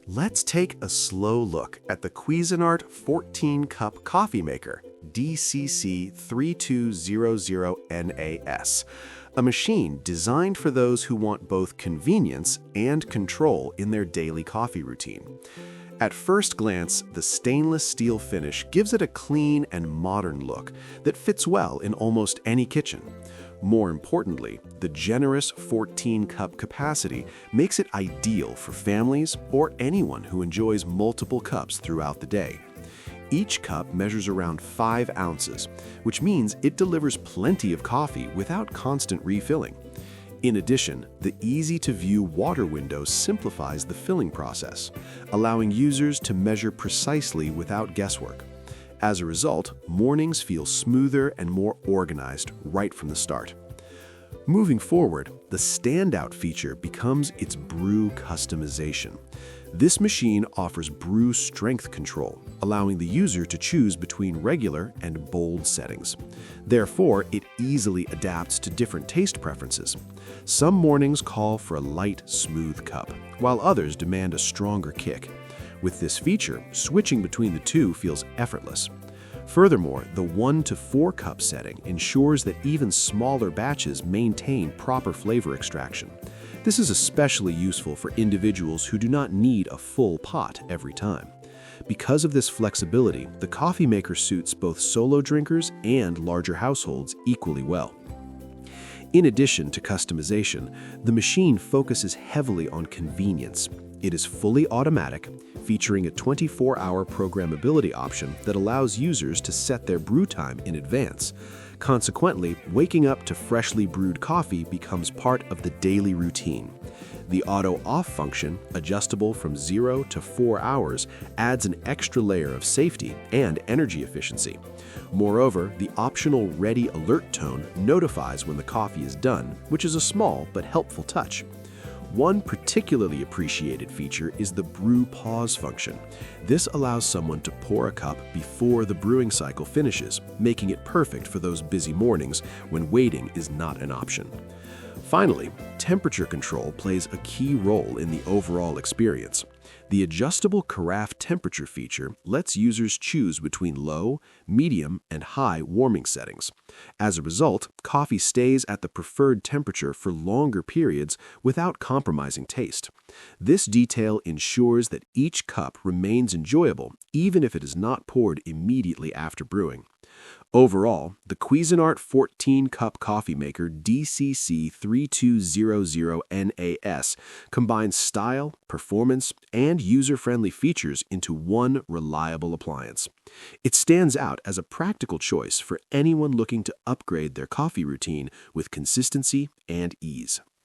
Let's take a slow look at the Cuisinart 14-cup coffee maker, DCC3200NAS, a machine designed for those who want both convenience and control in their daily coffee routine. At first glance, the stainless steel finish gives it a clean and modern look that fits well in almost any kitchen. More importantly, the generous 14-cup capacity makes it ideal for families or anyone who enjoys multiple cups throughout the day. Each cup measures around 5 ounces, which means it delivers plenty of coffee without constant refilling. In addition, the easy-to-view water window simplifies the filling process, allowing users to measure precisely without guesswork. As a result, mornings feel smoother and more organized right from the start. Moving forward, the standout feature becomes its brew customization. This machine offers brew strength control, allowing the user to choose between regular and bold settings. Therefore, it easily adapts to different taste preferences. Some mornings call for a light, smooth cup, while others demand a stronger kick. With this feature, switching between the two feels effortless. Furthermore, the 1 to 4 cup setting ensures that even smaller batches maintain proper flavor extraction. This is especially useful for individuals who do not need a full pot every time. Because of this flexibility, the coffee maker suits both solo drinkers and larger households equally well. In addition to customization, the machine focuses heavily on convenience. It is fully automatic, featuring a 24-hour programmability option that allows users to set their brew time in advance. Consequently, waking up to freshly brewed coffee becomes part of the daily routine. The auto-off function, adjustable from 0 to 4 hours, adds an extra layer of safety and energy efficiency. Moreover, the optional ready alert tone notifies when the coffee is done, which is a small but helpful touch. One particularly appreciated feature is the brew pause function. This allows someone to pour a cup before the brewing cycle finishes, making it perfect for those busy mornings when waiting is not an option. Finally, temperature control plays a key role in the overall experience. The adjustable carafe temperature feature lets users choose between low, medium, and high warming settings. As a result, coffee stays at the preferred temperature for longer periods without compromising taste. This detail ensures that each cup remains enjoyable even if it is not poured immediately after brewing. Overall, the Cuisinart 14-cup coffee maker DCC3200NAS combines style, performance, and user-friendly features into one reliable appliance. It stands out as a practical choice for anyone looking to upgrade their coffee routine with consistency and ease.